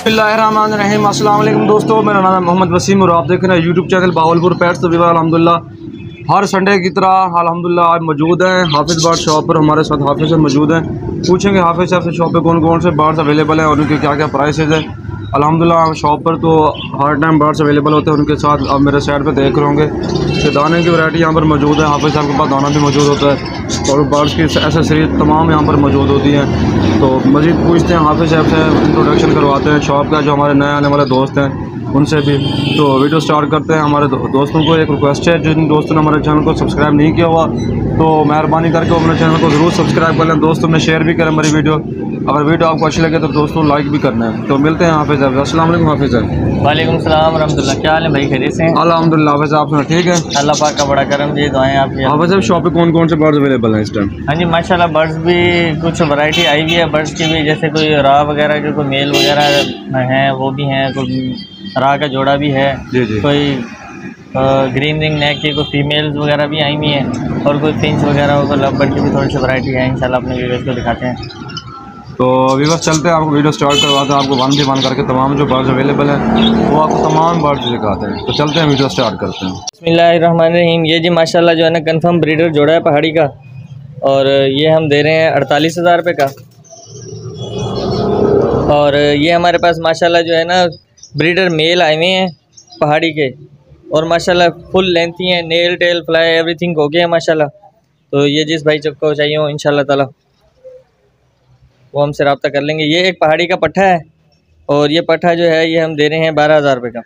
बिस्मिल्लाहिर्रहमानिर्रहीम। अस्सलाम वालेकुम दोस्तों, मेरा नाम है मोहम्मद वसीम और आप देख रहे हैं यूट्यूब चैनल बावलपुर पेट्स। तो अल्हम्दुलिल्लाह हर संडे की तरह अल्हम्दुलिल्लाह आज मौजूद हैं हाफिज़ बर्ड शॉप पर। हमारे साथ हाफिज़ साहब मौजूद हैं। पूछेंगे हाफिज़ साहब से शॉप पे कौन कौन से बर्ड्स अवेलेबल हैं और उनके क्या क्या प्राइसेज हैं। अल्हम्दुलिल्लाह शॉप पर तो हर टाइम बर्ड्स अवेलेबल होते हैं। उनके साथ आप मेरे साइड पे देख रहे होंगे कि दाने की वैरायटी यहाँ पर मौजूद है। हाफिज़ साहब के पास दाना भी मौजूद होता है और बर्ड्स की एसेसरीज तमाम यहाँ पर मौजूद होती हैं। तो मज़ीद पूछते हैं हाफिज़ साहब से, इंट्रोडक्शन करवाते हैं शॉप का। जो हमारे नए आने वाले दोस्त हैं उनसे भी तो वीडियो स्टार्ट करते हैं। हमारे दोस्तों को एक रिक्वेस्ट है, जिन दोस्तों ने हमारे चैनल को सब्सक्राइब नहीं किया हुआ तो मेहरबानी करके अपने चैनल को ज़रूर सब्सक्राइब कर लें। दोस्तों में शेयर भी करें हमारी वीडियो। अगर वीडियो आपको अच्छी लगे तो दोस्तों लाइक भी करना है। तो मिलते हैं हाफिज़ साहब। अस्सलाम वालेकुम हाफिज़ साहब। वालेकुम सलाम रहमतुल्लाह। क्या हाल है भाई, खैरियत से हैं? अल्हम्दुलिल्लाह। हाफिज़ साहब सुना ठीक है, अल्लाह पाक का बड़ा करम जी, दुआएं आपकी। हाफिज़ साहब शॉप पे कौन कौन से बर्ड्स अवेलेबल हैं इस टाइम? हाँ जी माशाल्लाह, बर्ड्स भी कुछ वैरायटी आई हुई है बर्ड्स की भी, जैसे कोई रा वगैरह के कोई मेल वगैरह हैं वो भी हैं, कोई रा का जोड़ा भी है जी। कोई ग्रीन रिंग नेक की कोई फीमेल्स वगैरह भी आई हुई हैं और कोई फिंच वगैरह हो, तो लव बर्ड की भी थोड़ी सी वैरायटी है। इंशाल्लाह अपने व्यूअर्स को दिखाते हैं। तो व्यूअर्स चलते हैं, आपको वीडियो स्टार्ट करवाते हैं। आपको वन भी वन करके तमाम जो बर्ड्स अवेलेबल हैं वो आपको तमाम बर्ड्स दिखाते हैं। तो चलते हैं, वीडियो स्टार्ट करते हैं। बिस्मिल्लाहिर्रहमानिर्रहीम। ये जी माशाल्लाह जो है ना कंफर्म ब्रीडर जोड़ा है पहाड़ी का, और ये हम दे रहे हैं 48,000 रुपये का। और ये हमारे पास माशाल्लाह जो है ना ब्रीडर मेल आए हुए हैं पहाड़ी के, और माशाल्लाह फुल लेंथी हैं, नेल टेल फ्लाई एवरीथिंग हो गया है माशाल्लाह। तो ये जिस भाई को चाहिए हो इंशाल्लाह ताला वो हमसे रब्ता कर लेंगे। ये एक पहाड़ी का पट्ठा है और ये पट्ठा जो है ये हम दे रहे हैं 12,000 रुपये का।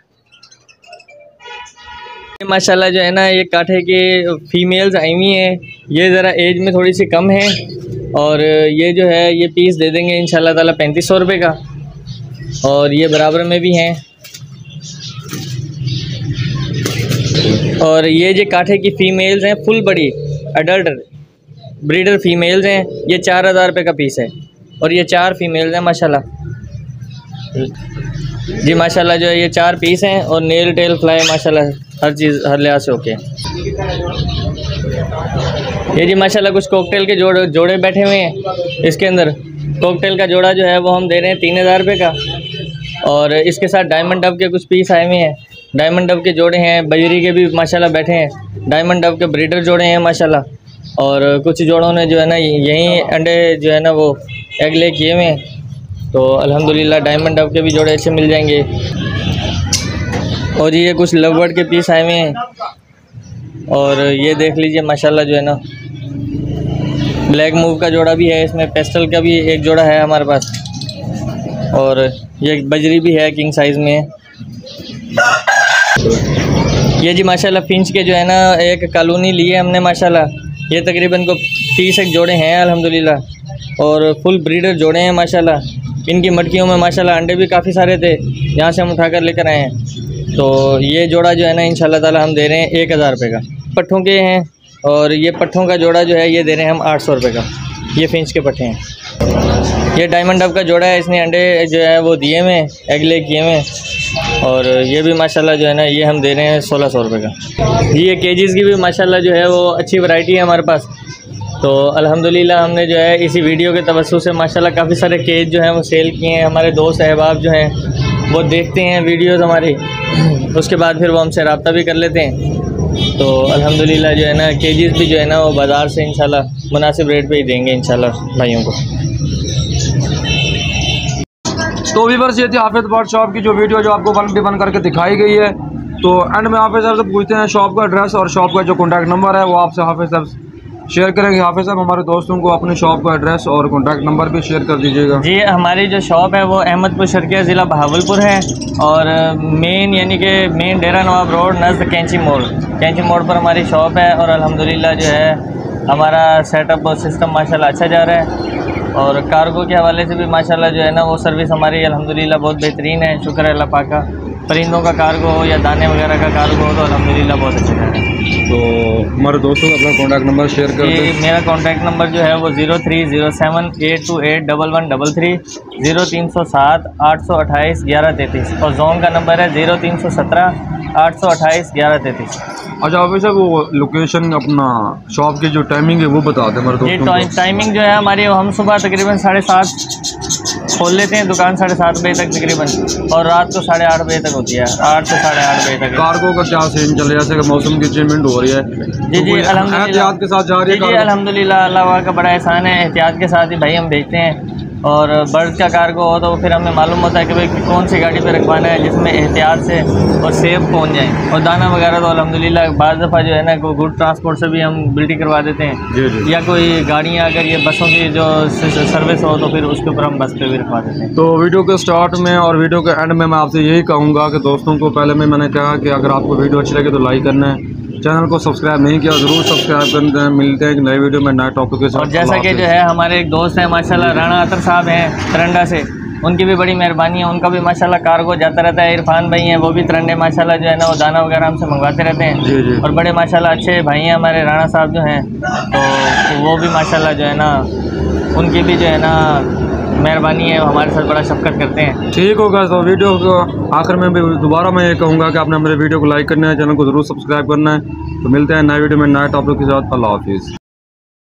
ये माशाल्लाह जो है ना ये काठे की फ़ीमेल्स आई हुई हैं, ये ज़रा एज में थोड़ी सी कम है, और ये जो है ये पीस दे देंगे इंशाल्लाह ताला 3500 रुपये का। और ये बराबर में भी हैं, और ये जो काठे की फ़ीमेल्स हैं फुल बड़ी अडल्ट ब्रीडर फ़ीमेल्स हैं, ये 4,000 रुपये का पीस है। और ये 4 फीमेल्स हैं माशाल्लाह जी। माशाल्लाह जो है ये 4 पीस हैं और नेल टेल फ्लाई माशाल्लाह हर चीज़ हर लिहाज से ओके। ये जी माशाल्लाह कुछ कॉकटेल के जोड़े बैठे हुए हैं इसके अंदर। कॉकटेल का जोड़ा जो है वो हम दे रहे हैं 3,000 रुपये का, और इसके साथ डायमंड डव के कुछ पीस आए हुए हैं। डायमंड डव के जोड़े हैं, बजरी के भी माशाल्लाह बैठे हैं, डायमंड डव के ब्रीडर जोड़े हैं माशाल्लाह। और कुछ जोड़ों ने जो है ना यहीं अंडे जो है ना वो एग ले किए हुए हैं, तो अल्हम्दुलिल्लाह डायमंड डव के भी जोड़े अच्छे मिल जाएंगे। और ये कुछ लव बर्ड के पीस आए हुए हैं, और ये देख लीजिए माशाल्लाह जो है ना ब्लैक मूव का जोड़ा भी है, इसमें पेस्टल का भी एक जोड़ा है हमारे पास, और ये बजरी भी है किंग साइज़ में। ये जी माशाल्लाह फिंच के जो है ना एक कॉलोनी लिए हमने माशाल्लाह, ये तकरीबन को 30 एक जोड़े हैं अल्हम्दुलिल्लाह, और फुल ब्रीडर जोड़े हैं माशाल्लाह। इनकी मटकियों में माशाल्लाह अंडे भी काफ़ी सारे थे, यहाँ से हम उठाकर लेकर आए हैं। तो ये जोड़ा जो है ना इंशाल्लाह ताला हम दे रहे हैं 1,000 रुपये का। पट्ठों के हैं, और ये पट्ठों का जोड़ा जो है ये दे रहे हैं हम 800 रुपये का। ये फिंच के पट्ठे हैं। ये डायमंड डव का जोड़ा है, इसने अंडे जो है वो दिए हुए, एग ले किए हुए, और ये भी माशाल्लाह जो है ना ये हम दे रहे हैं 1,600 रुपये का। जी ये केजीज़ की भी माशाल्लाह जो है वो अच्छी वैरायटी है हमारे पास। तो अल्हम्दुलिल्लाह हमने जो है इसी वीडियो के तवज्जुह से माशाल्लाह काफ़ी सारे केज जो हैं वो सेल किए हैं। हमारे दोस्त अहबाब जो हैं वो देखते हैं वीडियोज़ हमारी, उसके बाद फिर वो हमसे रब्ता भी कर लेते हैं। तो अल्हम्दुलिल्लाह जो है ना केजीज़ भी जो है ना वो बाज़ार से इंशाल्लाह मुनासिब रेट पे ही देंगे इंशाल्लाह भाइयों को। तो व्यूअर्स ये थी हाफिज़ बर्ड शॉप की जो वीडियो जो आपको वन भी वन करके दिखाई गई है। तो एंड में हाफिज़ साहब से पूछते हैं शॉप का एड्रेस और शॉप का जो कॉन्टैक्ट नंबर है वो आपसे हाफिज़ साहब शेयर करेंगे। हाफिज़ साहब हमारे दोस्तों को अपने शॉप का एड्रेस और कॉन्टैक्ट नंबर भी शेयर कर दीजिएगा। जी हमारी जो शॉप है वो अहमदपुर शर्किया ज़िला बहावलपुर है, और मेन यानी कि मेन डेरा नवाब रोड नज़द कैंची मोड़ पर हमारी शॉप है। और अल्हम्दुलिल्लाह जो है हमारा सेटअप और सिस्टम माशाल्लाह अच्छा जा रहा है, और कार्गो के हवाले से भी माशाल्लाह जो है ना वो सर्विस हमारी अल्हम्दुलिल्लाह बहुत बेहतरीन है। शुक्र है अल्लाह पाक का। परिंदों का कार्गो हो या दाने वगैरह का कार्गो हो तो अल्हम्दुलिल्लाह बहुत अच्छा जा रहा है। तो हमारे दोस्तों को अपना कॉन्टैक्ट नंबर शेयर कर दें। मेरा कॉन्टैक्ट नंबर जो है वो 030782811133 0307 828 1133, और जोन का नंबर है 0317 828 1133। अच्छा ऑफिस है वो लोकेशन अपना शॉप की जो टाइमिंग है वो बता दें हमारे दोस्तों को। टाइमिंग जो है हमारी हम सुबह तकरीबन 7:30 खोल लेते हैं दुकान 7:30 बजे तक तकरीबन, और रात को 8:30 बजे तक होती है, 8 से 8:30 बजे तक। कार्गो का क्या सीन चल रहा है, जैसे कि मौसम की चेंजमेंट हो रही है? जी जी अल्हम्दुलिल्लाह एहतियात के साथ जा रही है? जी अल्हम्दुलिल्लाह, अल्लाह का बड़ा एहसान है, एहतियात के साथ ही भाई हम भेजते हैं। और बर्ड का कार्गो हो तो फिर हमें मालूम होता है कि भाई कौन सी गाड़ी पे रखवाना है जिसमें एहतियात से और सेफ पहुंच जाए। और दाना वगैरह तो अल्हम्दुलिल्लाह बाज़ दफ़ा जो है ना कोई गुड ट्रांसपोर्ट से भी हम बिल्टी करवा देते हैं। जी जी। या कोई गाड़ियाँ अगर ये बसों की जो सर्विस हो तो फिर उसके ऊपर हम बस पे भी रखवा देते हैं। तो वीडियो के स्टार्ट में और वीडियो के एंड में मैं आपसे यही कहूँगा कि दोस्तों को पहले में मैंने कहा कि अगर आपको वीडियो अच्छी लगे तो लाइक करना है, चैनल को सब्सक्राइब नहीं किया ज़रूर सब्सक्राइब करते हैं। मिलते हैं एक नए वीडियो में नए टॉपिक के साथ। और जैसा कि जो है हमारे एक दोस्त हैं माशाल्लाह राणा अतर साहब हैं तरंडा से, उनकी भी बड़ी मेहरबानी है, उनका भी माशाल्लाह कार्गो जाता रहता है। इरफान भाई हैं वो भी तरंडे माशाल्लाह जो है ना वो दाना वगैरह हमसे मंगवाते रहते हैं। जी जी। और बड़े माशाल्लाह अच्छे भाई हैं हमारे राणा साहब जो हैं, तो वो भी माशाल्लाह जो है ना उनकी भी जो है ना मेहरबानी है, हमारे साथ बड़ा शफकत करते हैं। ठीक होगा। तो वीडियो को आखिर में भी दोबारा मैं ये कहूँगा कि आपने मेरे वीडियो को लाइक करना है, चैनल को ज़रूर सब्सक्राइब करना है। तो मिलते हैं नए वीडियो में नए टॉपिक के साथ। अल्लाह हाफिज़।